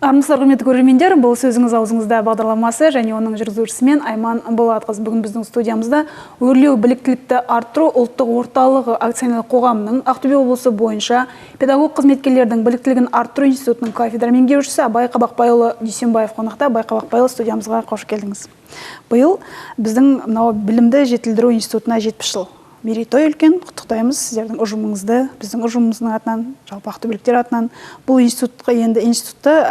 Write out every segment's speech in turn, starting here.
Армысыздар, құрметті көрермендер, бұл сөзіңіз аузыңызда бағдарламасы және оның жүргізушісімен Айман Болатқызы. Бүгін біздің студиямызда өрлеу біліктілікті арттыру ұлттық орталығы акционерлік қоғамының Ақтөбе облысы бойынша педагог қызметкерлердің біліктілігін арттыру институтының кафедра меңгерушісі Абай Қабақбайұлы Дүйсенбаев қонақта. Абай Қабақбайұлы, студиямызға қош келдіңіз. Биыл біздің білімді жетілдіру институтына 70 жыл. Мерейтой үлкен, құттықтаймыз сіздердің ұжымыңызды, біздің ұжымымыздың атынан, жалпы ақтөбеліктер атынан. Бұл институтта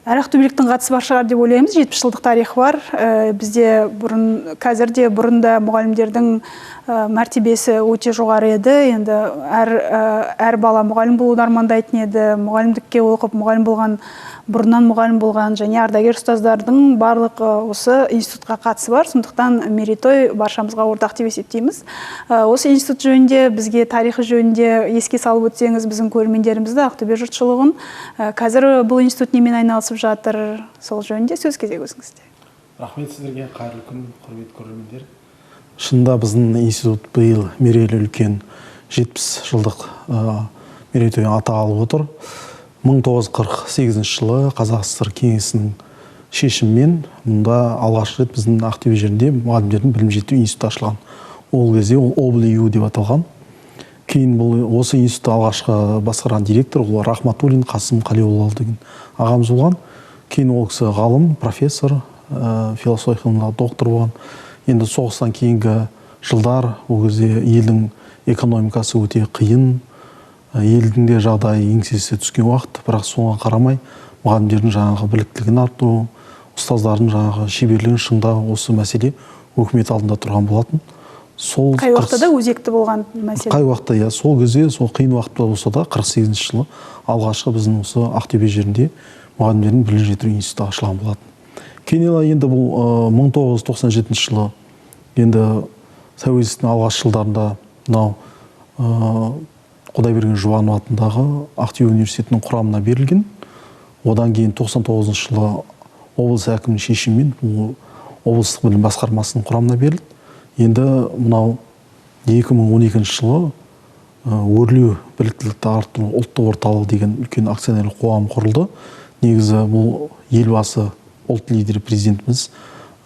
әр ақтөбеліктің қатысы бар шығар деп ойлаймыз. 70 жылдық тарихы бар. Бізде қазірде бұрында мұғалімдердің мәртебесі өте жоғары еді. Енді әр бала мұғалім болуды армандайтын еді. Мұғалімдікке оқып, бұрыннан мұғалім болған және ардагер ұстаздардың барлық осы институтқа қатысы бар. Сондықтан мерейтой баршамызға ортақ деп есептейміз. Осы институт жөнінде, бізге тарихы жөнінде еске салып өтсеңіз, біздің көрермендерімізді, Ақтөбе жұртшылығын, қазір бұл институт немен айналысып жатыр, сол жөнінде сөз кезегі өзіңізде. Рахмет сіздерге, қайырлы күн, құрметті көрермендер. Шынында біздің институт биыл мерейлі үлкен 70 жылдық мерейтойын атап алып отыр. 1948 жылы Қазақ ССР кеңесінің шешімімен мұнда алғаш рет біздің Ақтөбе жерінде мұғалімдердің білім жетілдіру институты ашылған. Ол кезде ол ОБЛЮ деп аталған. Кейін осы институтты алғашқы басқарған директор ол Рахматуллин Қасым Қалиұлы деген ағамыз болған. Кейін ол кісі ғалым, профессор, философия ғылымындағы доктор болған. Енді соғыстан кейінгі жылдар ол кезде елдің экономикасы өте қиын, елдің де жағдайы еңсесі түскен уақыт, бірақ соған қарамай мұғалімдердің жаңағы біліктілігін арттыру, ұстаздардың жаңағы шеберлігін шыңдау, осы мәселе өкімет алдында тұрған болатын. Қай уақытта да өзекті болған мәселе? Қай уақытта, иә, сол кезде, сол қиын уақытта болса да 48 жылы алғашқы біздің осы Ақтөбе жерінде мұғалімдердің білім жетілдіру институты ашылған болатын. Кейін енді бұл 1997 жылы енді тәуелсіздіктің алғашқы жылдарында мынау Құдайберген Жұбанов атындағы Ақтөбе университетінің құрамына берілген. Одан кейін 99 жылы облыс әкімінің шешімімен облыстық білім басқармасының құрамына берілді. Енді мынау 2012 жылы өрлеу біліктілікті арттыру ұлттық орталығы деген үлкен акционерлік қоғам құрылды. Негізі бұл елбасы ұлт лидері президентіміз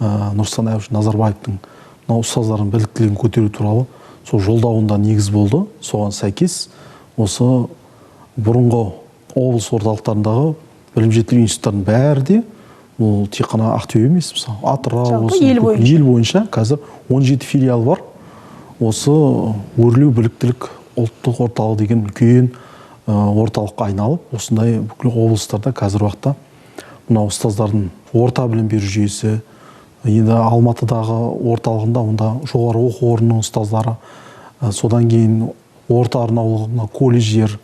Нұрсұлтан Әбішұлы Назарбаевтың ұстаздардың біліктілігін көтеру туралы сол жолдауында негіз болды. Соған сәйкес осы бұрынғы облыс орталықтарындағы білім жетілдіру институттарының бәрі де бұл тек қана Ақтөбе емес, мысалы Атырау, ел бойынша қазір 17 филиал бар. Осы өрлеу біліктілік ұлттық орталығы деген үлкен орталыққа айналып, осындай бүкіл облыстарда қазір уақытта мына ұстаздардың орта білім беру жүйесі, енді Алматыдағы орталығында онда жоғары оқу орнының ұстаздары, содан кейін орта арнаулы колледждер,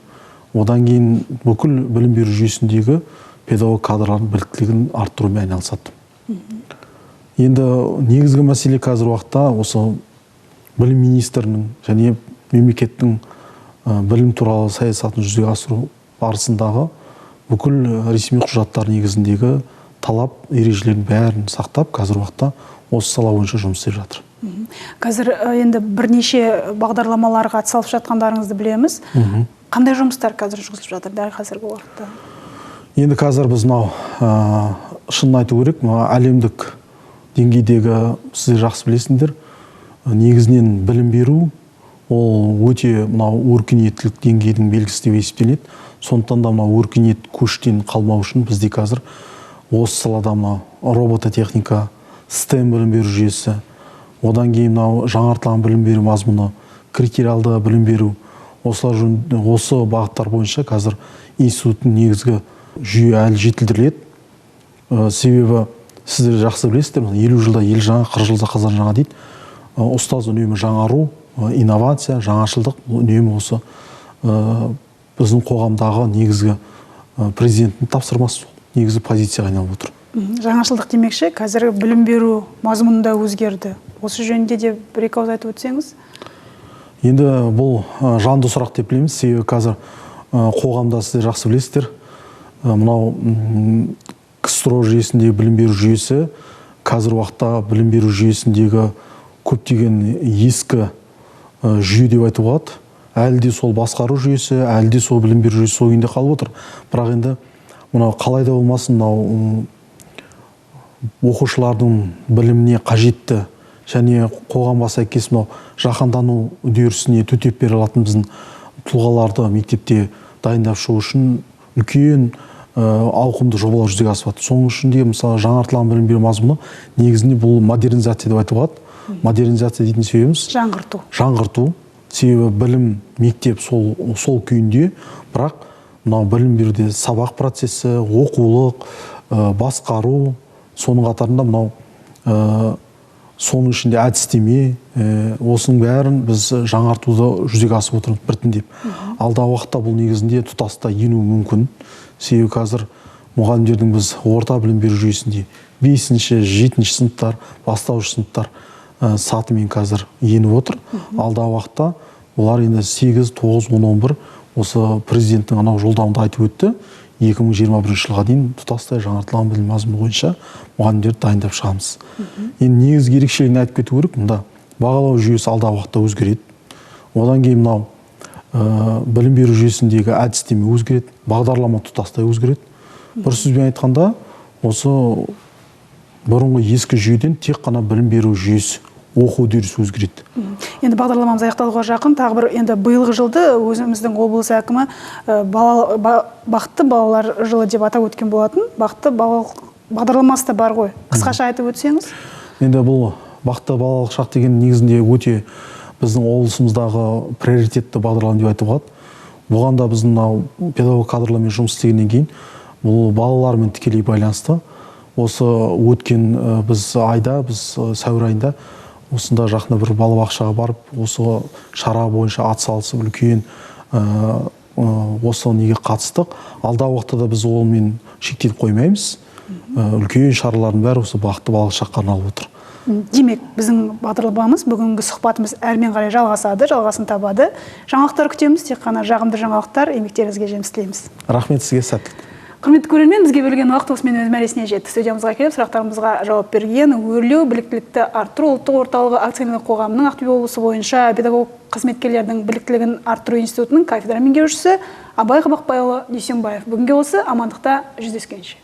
одан кейін бүкіл білім беру жүйесіндегі педагог кадрлардың біліктілігін арттырумен айналысады. Енді негізгі мәселе қазір уақытта осы білім министрінің және мемлекеттің білім туралы саясатын жүзеге асыру барысындағы бүкіл ресми құжаттар негізіндегі талап ережелерін бәрін сақтап, қазір уақытта осы сала бойынша жұмыс істеп жатыр. Қазір енді бірнеше бағдарламаларға атсалып жатқандарыңызды білеміз. Қандай жұмыстар қазір жүргізіліп жатыр дәл қазіргі уақытта? Енді қазір біз шынын айту керек, әлемдік деңгейдегі сіздер жақсы білесіңдер, негізінен білім беру ол өте өркениеттілік деңгейдің белгісі деп есептеледі. Сондықтан да өркениет көштен қалмау үшін бізде қазір осы салада робототехника, STEM білім беру жүйесі, одан кейін жаңартылған білім беру мазмұны, критериалды білім беру, осы бағыттар бойынша қазір институттың негізгі жүйе әлі жетілдіріледі. Себебі сіздер жақсы білесіздер, 50 жылда ел жаңа, 40 жылда қазан жаңа дейді. Ұстаз үнемі жаңару, инновация, жаңашылдық үнемі осы біздің қоғамдағы негізгі президенттің тапсырмасы, негізі позицияға айналып отыр. Жаңашылдық демекші, қазір білім беру мазмұнында өзгерді. Осы жөнінде де бір-екі ауыз айтып өтсеңіз? Енді бұл жанды сұрақ деп білеміз. Себебі қазір қоғамда сіздер жақсы білесіздер. Мынау КСРО жүйесіндегі білім беру жүйесі, қазір уақытта білім беру жүйесіндегі көптеген ескі жүйе деп айтуға болады. әлі де сол басқару жүйесі, әлі де сол білім беру жүйесі сол күйінде қалып отыр. Бірақ енді мынау қалай да болмасын, мынау оқушылардың біліміне қажетті және қоғамға сәйкес мынау жаһандану үдерісіне төтеп бере алатын біздің тұлғаларды мектепте дайындап шығу үшін үлкен ауқымды жобалар жүзеге асып жатыр. Соның ішінде мысалы жаңартылған білім беру мазмұны негізінде бұл модернизация деп айтуға болады. Модернизация дейтін себебіміз жаңғырту. Себебі білім мектеп сол күйінде, бірақ мынау білім беруде сабақ процесі, оқулық, басқару, соның қатарында мынау соның ішінде әдістеме, осының бәрін біз жаңартуды жүзеге асып отырмыз біртіндеп. Алдағы уақытта бұл негізінде тұтастай ену мүмкін. Себебі қазір мұғалімдердің біз орта білім беру жүйесінде 5-ші, 7-ші сыныптар, бастауыш сыныптар сатымен қазір еніп отыр. Алдағы уақытта олар енді 8, 9, 10, 11 осы президенттің анау жолдауында айтып өтті. 2021 жылға дейін тұтастай жаңартылған білім мазмұны бойынша мұғалімдерді дайындап шығамыз. Енді негізгі ерекшелігін айтып кету керек, мұнда бағалау жүйесі алдағы уақытта өзгереді. Одан кейін мынау білім беру жүйесіндегі әдістеме өзгереді, бағдарлама тұтастай өзгереді. Бір сөзбен айтқанда, осы бұрынғы ескі жүйеден тек қана білім беру жүйесі, оқу үдерісі өзгереді. Енді бағдарламамыз аяқталуға жақын, тағы бір енді биылғы жылды өзіміздің облыс әкімі бақытты балалар жылы деп атап өткен болатын. Бақытты бағдарламасы да бар ғой. Қысқаша айтып өтсеңіз? Енді бұл бақытты балалық шақ деген негізінде өте біздің облысымыздағы приоритетті бағдарлама деп айтуға болады. Бұған да біздің педагог кадрлармен жұмыс істегеннен кейін бұл балалармен тікелей байланысты. Осы өткен біз сәуір айында осында жақында бір балабақшаға барып, осы шара бойынша атсалысып үлкен осы неге қатыстық. Алдағы уақытта да біз онымен шектеліп қоймаймыз. Үлкен шаралардың бәрі осы бақытты балалық шаққа арналып отыр. Демек, біздің бағдарламамыз, бүгінгі сұхбатымыз әрмен қарай жалғасады, жалғасын табады. Жаңалықтар күтеміз, тек қана жағымды жаңалықтар, еңбектеріңізге жеміс тілейміз. Рахмет сізге, сәттілік. Құрметті көрермен, бізге бөлген уақыт осымен өз мәресіне жетті. Студиямызға келіп, сұрақтарымызға жауап берген өрлеу біліктілікті арттыру ұлттық орталығы акционерлік қоғамының Ақтөбе облысы бойынша педагог қызметкерлердің біліктілігін арттыру институтының кафедра меңгерушісі Абай Қабақбайұлы Дүйсенбаев. Бүгінге осы амандықта жүздескенше.